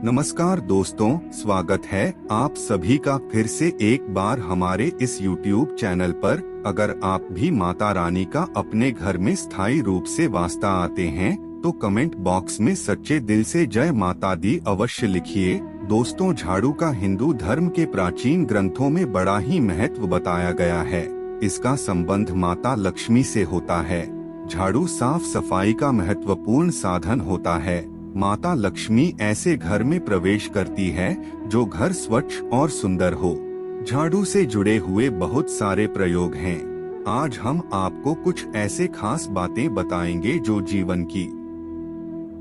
नमस्कार दोस्तों, स्वागत है आप सभी का फिर से एक बार हमारे इस YouTube चैनल पर। अगर आप भी माता रानी का अपने घर में स्थायी रूप से वास्ता आते हैं तो कमेंट बॉक्स में सच्चे दिल से जय माता दी अवश्य लिखिए। दोस्तों, झाड़ू का हिंदू धर्म के प्राचीन ग्रंथों में बड़ा ही महत्व बताया गया है। इसका संबंध माता लक्ष्मी से होता है। झाड़ू साफ सफाई का महत्वपूर्ण साधन होता है। माता लक्ष्मी ऐसे घर में प्रवेश करती है जो घर स्वच्छ और सुंदर हो। झाड़ू से जुड़े हुए बहुत सारे प्रयोग हैं। आज हम आपको कुछ ऐसे खास बातें बताएंगे जो जीवन की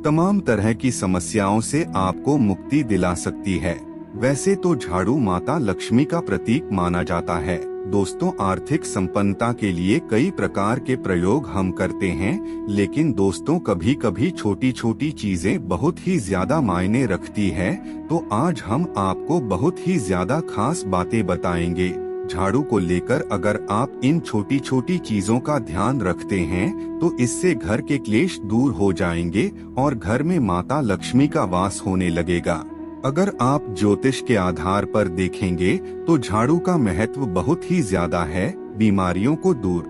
तमाम तरह की समस्याओं से आपको मुक्ति दिला सकती है। वैसे तो झाड़ू माता लक्ष्मी का प्रतीक माना जाता है। दोस्तों, आर्थिक संपन्नता के लिए कई प्रकार के प्रयोग हम करते हैं, लेकिन दोस्तों कभी कभी छोटी छोटी चीजें बहुत ही ज्यादा मायने रखती है। तो आज हम आपको बहुत ही ज्यादा खास बातें बताएंगे झाड़ू को लेकर। अगर आप इन छोटी छोटी चीजों का ध्यान रखते हैं तो इससे घर के क्लेश दूर हो जाएंगे और घर में माता लक्ष्मी का वास होने लगेगा। अगर आप ज्योतिष के आधार पर देखेंगे तो झाड़ू का महत्व बहुत ही ज्यादा है। बीमारियों को दूर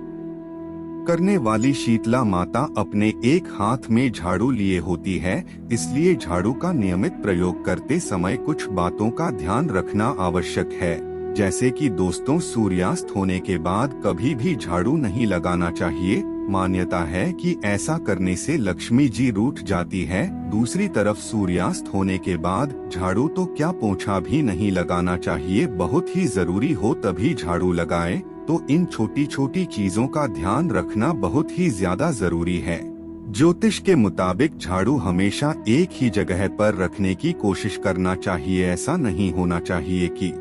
करने वाली शीतला माता अपने एक हाथ में झाड़ू लिए होती है, इसलिए झाड़ू का नियमित प्रयोग करते समय कुछ बातों का ध्यान रखना आवश्यक है। जैसे कि दोस्तों, सूर्यास्त होने के बाद कभी भी झाड़ू नहीं लगाना चाहिए। मान्यता है कि ऐसा करने से लक्ष्मी जी रूठ जाती है। दूसरी तरफ सूर्यास्त होने के बाद झाड़ू तो क्या पोंछा भी नहीं लगाना चाहिए। बहुत ही जरूरी हो तभी झाड़ू लगाएं। तो इन छोटी छोटी चीजों का ध्यान रखना बहुत ही ज्यादा जरूरी है। ज्योतिष के मुताबिक झाड़ू हमेशा एक ही जगह पर रखने की कोशिश करना चाहिए। ऐसा नहीं होना चाहिए कि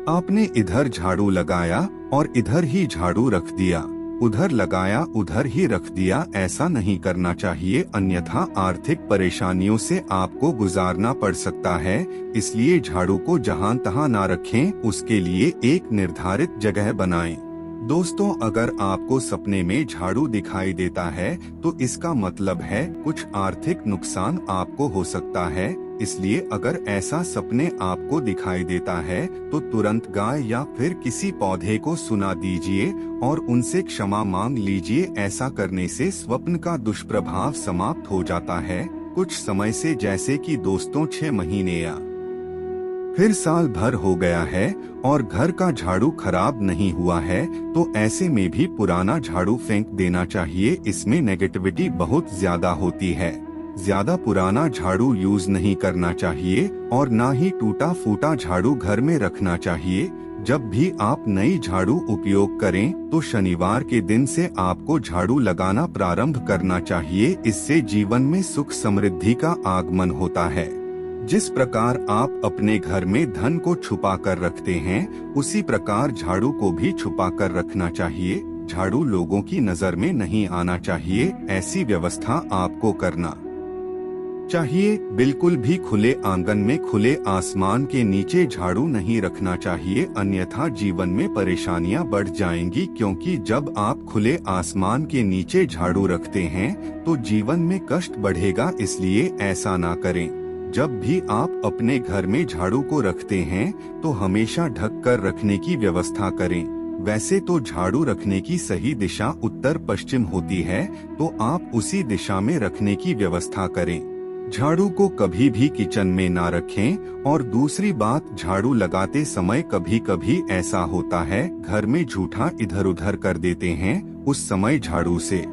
आपने इधर झाड़ू लगाया और इधर ही झाड़ू रख दिया, उधर लगाया उधर ही रख दिया। ऐसा नहीं करना चाहिए, अन्यथा आर्थिक परेशानियों से आपको गुजारना पड़ सकता है। इसलिए झाड़ू को जहां तहां ना रखें, उसके लिए एक निर्धारित जगह बनाएं। दोस्तों, अगर आपको सपने में झाड़ू दिखाई देता है तो इसका मतलब है कुछ आर्थिक नुकसान आपको हो सकता है। इसलिए अगर ऐसा सपने आपको दिखाई देता है तो तुरंत गाय या फिर किसी पौधे को सुना दीजिए और उनसे क्षमा मांग लीजिए। ऐसा करने से स्वप्न का दुष्प्रभाव समाप्त हो जाता है। कुछ समय से, जैसे कि दोस्तों 6 महीने या फिर साल भर हो गया है और घर का झाड़ू खराब नहीं हुआ है, तो ऐसे में भी पुराना झाड़ू फेंक देना चाहिए। इसमें नेगेटिविटी बहुत ज्यादा होती है। ज्यादा पुराना झाड़ू यूज नहीं करना चाहिए और ना ही टूटा फूटा झाड़ू घर में रखना चाहिए। जब भी आप नई झाड़ू उपयोग करें तो शनिवार के दिन से आपको झाड़ू लगाना प्रारंभ करना चाहिए। इससे जीवन में सुख समृद्धि का आगमन होता है। जिस प्रकार आप अपने घर में धन को छुपा कर रखते हैं, उसी प्रकार झाड़ू को भी छुपा कर रखना चाहिए। झाड़ू लोगों की नजर में नहीं आना चाहिए, ऐसी व्यवस्था आपको करना चाहिए। बिल्कुल भी खुले आंगन में खुले आसमान के नीचे झाड़ू नहीं रखना चाहिए, अन्यथा जीवन में परेशानियां बढ़ जाएंगी। क्योंकि जब आप खुले आसमान के नीचे झाड़ू रखते हैं तो जीवन में कष्ट बढ़ेगा, इसलिए ऐसा ना करें। जब भी आप अपने घर में झाड़ू को रखते हैं तो हमेशा ढक कर रखने की व्यवस्था करें। वैसे तो झाड़ू रखने की सही दिशा उत्तर पश्चिम होती है, तो आप उसी दिशा में रखने की व्यवस्था करें। झाड़ू को कभी भी किचन में ना रखें। और दूसरी बात, झाड़ू लगाते समय कभी कभी ऐसा होता है घर में जूठा इधर उधर कर देते हैं। उस समय झाड़ू से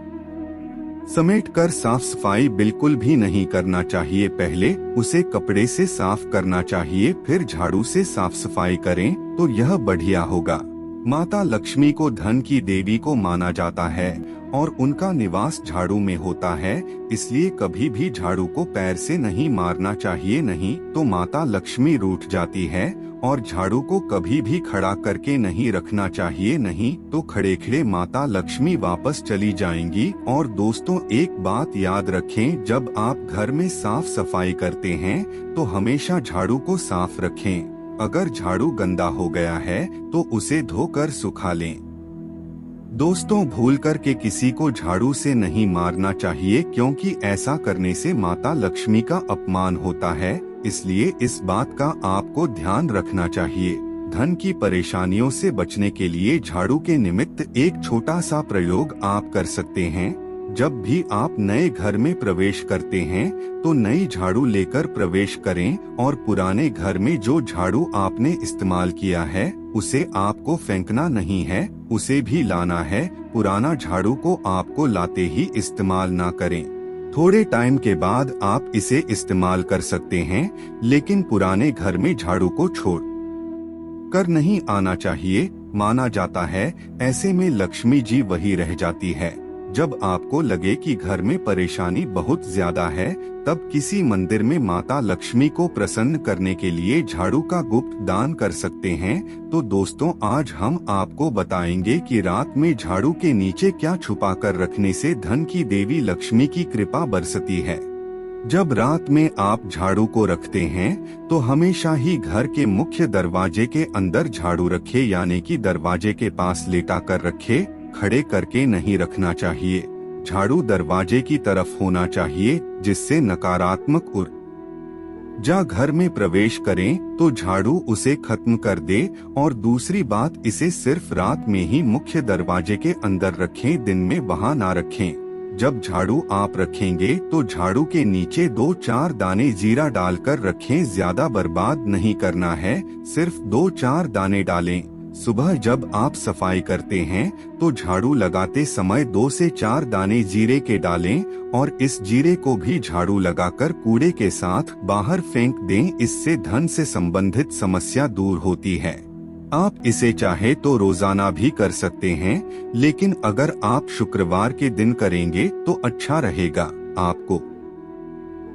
समेट कर साफ सफाई बिल्कुल भी नहीं करना चाहिए। पहले उसे कपड़े से साफ करना चाहिए, फिर झाड़ू से साफ सफाई करें तो यह बढ़िया होगा। माता लक्ष्मी को धन की देवी को माना जाता है और उनका निवास झाड़ू में होता है। इसलिए कभी भी झाड़ू को पैर से नहीं मारना चाहिए, नहीं तो माता लक्ष्मी रूठ जाती है। और झाड़ू को कभी भी खड़ा करके नहीं रखना चाहिए, नहीं तो खड़े खड़े माता लक्ष्मी वापस चली जाएंगी। और दोस्तों, एक बात याद रखें, जब आप घर में साफ सफाई करते हैं तो हमेशा झाड़ू को साफ रखें। अगर झाड़ू गंदा हो गया है तो उसे धोकर सुखा लें। दोस्तों, भूल कर के किसी को झाड़ू से नहीं मारना चाहिए, क्योंकि ऐसा करने से माता लक्ष्मी का अपमान होता है। इसलिए इस बात का आपको ध्यान रखना चाहिए। धन की परेशानियों से बचने के लिए झाड़ू के निमित्त एक छोटा सा प्रयोग आप कर सकते हैं। जब भी आप नए घर में प्रवेश करते हैं तो नई झाड़ू लेकर प्रवेश करें और पुराने घर में जो झाड़ू आपने इस्तेमाल किया है उसे आपको फेंकना नहीं है, उसे भी लाना है। पुराना झाड़ू को आपको लाते ही इस्तेमाल ना करें। थोड़े टाइम के बाद आप इसे इस्तेमाल कर सकते हैं, लेकिन पुराने घर में झाड़ू को छोड़ कर नहीं आना चाहिए। माना जाता है ऐसे में लक्ष्मी जी वही रह जाती है। जब आपको लगे कि घर में परेशानी बहुत ज्यादा है, तब किसी मंदिर में माता लक्ष्मी को प्रसन्न करने के लिए झाड़ू का गुप्त दान कर सकते हैं। तो दोस्तों, आज हम आपको बताएंगे कि रात में झाड़ू के नीचे क्या छुपा कर रखने से धन की देवी लक्ष्मी की कृपा बरसती है। जब रात में आप झाड़ू को रखते हैं तो हमेशा ही घर के मुख्य दरवाजे के अंदर झाड़ू रखे, यानी कि दरवाजे के पास लेटा कर रखे, खड़े करके नहीं रखना चाहिए। झाड़ू दरवाजे की तरफ होना चाहिए, जिससे नकारात्मक ऊर्जा घर में प्रवेश करें तो झाड़ू उसे खत्म कर दे। और दूसरी बात, इसे सिर्फ रात में ही मुख्य दरवाजे के अंदर रखें, दिन में वहां ना रखें। जब झाड़ू आप रखेंगे तो झाड़ू के नीचे 2-4 दाने जीरा डालकर रखें। ज्यादा बर्बाद नहीं करना है, सिर्फ 2-4 दाने डालें। सुबह जब आप सफाई करते हैं तो झाड़ू लगाते समय 2 से 4 दाने जीरे के डालें और इस जीरे को भी झाड़ू लगाकर कूड़े के साथ बाहर फेंक दें। इससे धन से संबंधित समस्या दूर होती है। आप इसे चाहे तो रोजाना भी कर सकते हैं, लेकिन अगर आप शुक्रवार के दिन करेंगे तो अच्छा रहेगा। आपको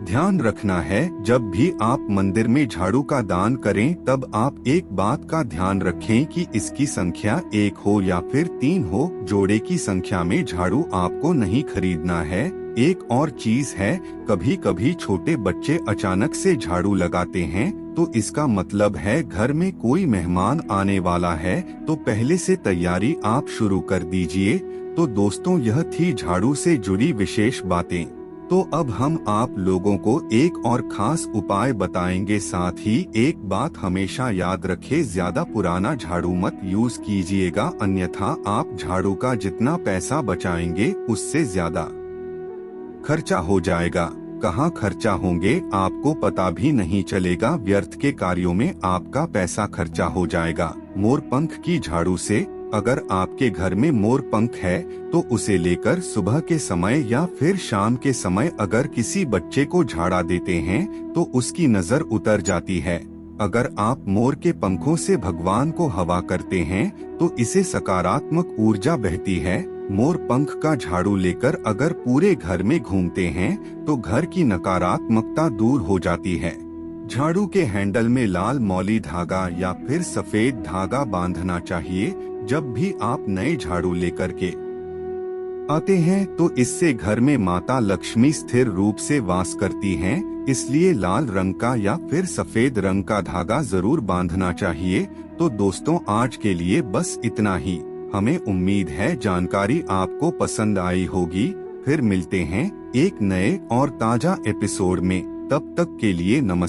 ध्यान रखना है, जब भी आप मंदिर में झाड़ू का दान करें तब आप एक बात का ध्यान रखें कि इसकी संख्या 1 हो या फिर 3 हो। जोड़े की संख्या में झाड़ू आपको नहीं खरीदना है। एक और चीज है, कभी कभी छोटे बच्चे अचानक से झाड़ू लगाते हैं तो इसका मतलब है घर में कोई मेहमान आने वाला है, तो पहले से तैयारी आप शुरू कर दीजिए। तो दोस्तों, यह थी झाड़ू से जुड़ी विशेष बातें। तो अब हम आप लोगों को एक और खास उपाय बताएंगे। साथ ही एक बात हमेशा याद रखें, ज्यादा पुराना झाड़ू मत यूज कीजिएगा, अन्यथा आप झाड़ू का जितना पैसा बचाएंगे उससे ज्यादा खर्चा हो जाएगा। कहाँ खर्चा होंगे आपको पता भी नहीं चलेगा। व्यर्थ के कार्यों में आपका पैसा खर्चा हो जाएगा। मोर पंख की झाड़ू से, अगर आपके घर में मोर पंख है तो उसे लेकर सुबह के समय या फिर शाम के समय अगर किसी बच्चे को झाड़ा देते हैं तो उसकी नजर उतर जाती है। अगर आप मोर के पंखों से भगवान को हवा करते हैं तो इसे सकारात्मक ऊर्जा बहती है। मोर पंख का झाड़ू लेकर अगर पूरे घर में घूमते हैं तो घर की नकारात्मकता दूर हो जाती है। झाड़ू के हैंडल में लाल मौली धागा या फिर सफेद धागा बांधना चाहिए। जब भी आप नए झाड़ू लेकर के आते हैं तो इससे घर में माता लक्ष्मी स्थिर रूप से वास करती हैं, इसलिए लाल रंग का या फिर सफेद रंग का धागा जरूर बांधना चाहिए। तो दोस्तों, आज के लिए बस इतना ही। हमें उम्मीद है जानकारी आपको पसंद आई होगी। फिर मिलते हैं एक नए और ताजा एपिसोड में। तब तक के लिए नमस्कार।